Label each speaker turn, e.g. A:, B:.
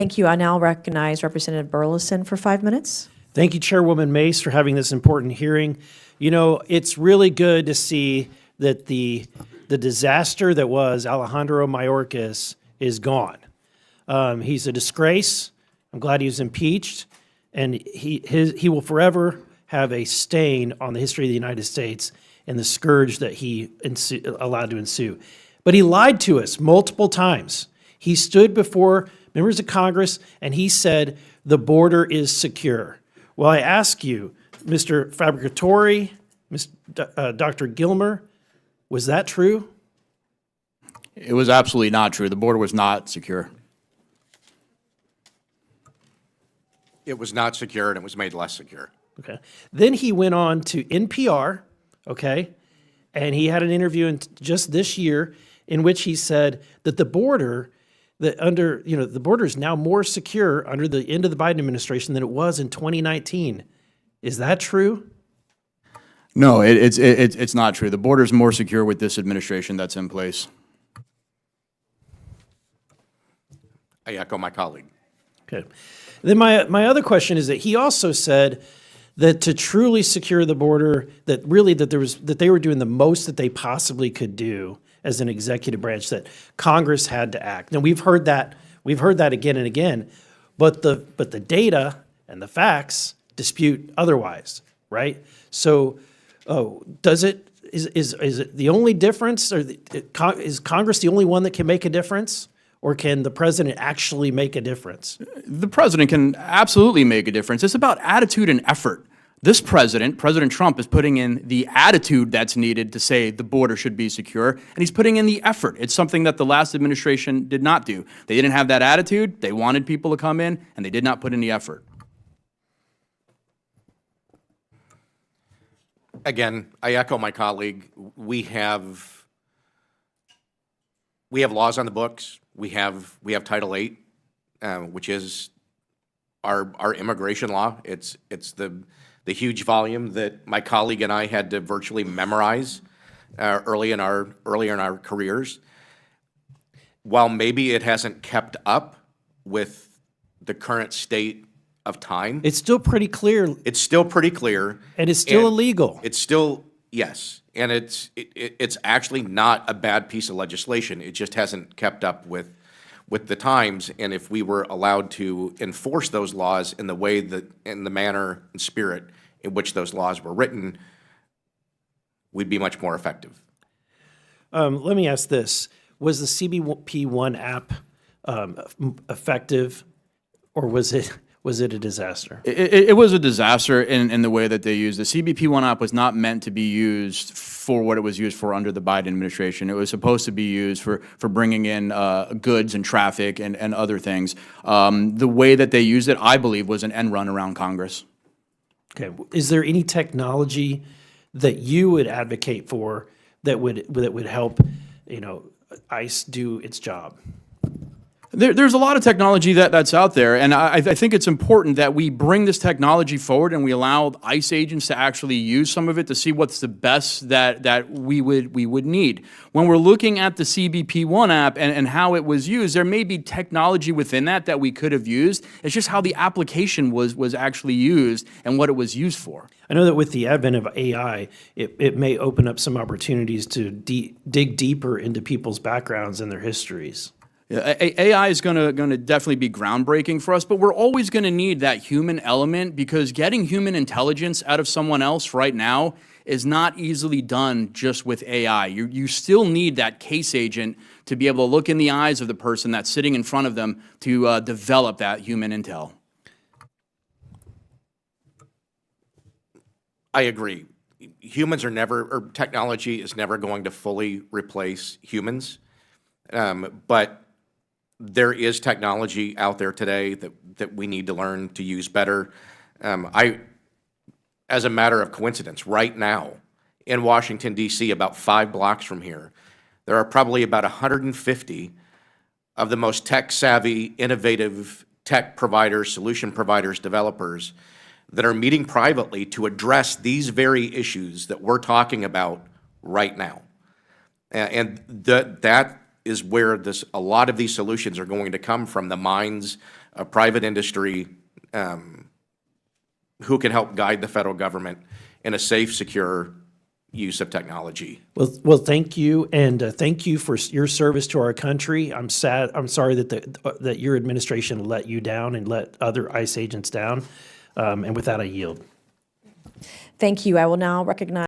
A: Thank you. I now recognize Representative Burlison for 5 minutes.
B: Thank you, Chairwoman Mace, for having this important hearing. You know, it's really good to see that the disaster that was Alejandro Mayorkas is gone. He's a disgrace. I'm glad he was impeached, and he will forever have a stain on the history of the United States and the scourge that he allowed to ensue. But he lied to us multiple times. He stood before members of Congress and he said the border is secure. Well, I ask you, Mr. Fabricatore, Dr. Gilmer, was that true?
C: It was absolutely not true. The border was not secure.
D: It was not secure, and it was made less secure.
B: Okay. Then he went on to NPR, okay, and he had an interview just this year in which he said that the border, the border is now more secure under the end of the Biden administration than it was in 2019. Is that true?
C: No, it's not true. The border is more secure with this administration that's in place.
D: I echo my colleague.
B: Okay. Then my other question is that he also said that to truly secure the border, that they were doing the most that they possibly could do as an executive branch, that Congress had to act. Now we've heard that again and again, but the data and the facts dispute otherwise, right? So, is it the only difference, or is Congress the only one that can make a difference? Or can the president actually make a difference?
C: The president can absolutely make a difference. It's about attitude and effort. This president, President Trump, is putting in the attitude that's needed to say the border should be secure, and he's putting in the effort. It's something that the last administration did not do. They didn't have that attitude. They wanted people to come in, and they did not put in the effort.
D: Again, I echo my colleague. We have laws on the books. We have Title VIII, which is our immigration law. It's the huge volume that my colleague and I had to virtually memorize early in our careers. While maybe it hasn't kept up with the current state of time,
B: It's still pretty clear,
D: it's still pretty clear.
B: and it's still illegal.
D: It's still, yes, and it's actually not a bad piece of legislation. It just hasn't kept up with the times. And if we were allowed to enforce those laws in the way that, in the manner and spirit in which those laws were written, we'd be much more effective.
B: Let me ask this. Was the CBP One app effective, or was it a disaster?
C: It was a disaster in the way that they used it. The CBP One app was not meant to be used for what it was used for under the Biden administration. It was supposed to be used for bringing in goods and traffic and other things. The way that they used it, I believe, was an end run around Congress.
B: Okay. Is there any technology that you would advocate for that would help, ICE do its job?
C: There's a lot of technology that's out there, and I think it's important that we bring this technology forward and we allow ICE agents to actually use some of it to see what's the best that we would need. When we're looking at the CBP One app and how it was used, there may be technology within that we could have used. It's just how the application was actually used and what it was used for.
B: I know that with the advent of AI, it may open up some opportunities to dig deeper into people's backgrounds and their histories.
C: AI is going to definitely be groundbreaking for us, but we're always going to need that human element, because getting human intelligence out of someone else right now is not easily done just with AI. You still need that case agent to be able to look in the eyes of the person that's sitting in front of them to develop that human intel.
D: I agree. Humans are never, or technology is never going to fully replace humans, but there is technology out there today that we need to learn to use better. As a matter of coincidence, right now in Washington, D.C., about 5 blocks from here, there are probably about 150 of the most tech-savvy, innovative tech providers, solution providers, developers that are meeting privately to address these very issues that we're talking about right now. And that is where a lot of these solutions are going to come from, the minds a private industry who can help guide the federal government in a safe, secure use of technology.
B: Well, thank you, and thank you for your service to our country. I'm sorry that your administration let you down and let other ICE agents down. And with that, I yield.
A: Thank you. I will now recognize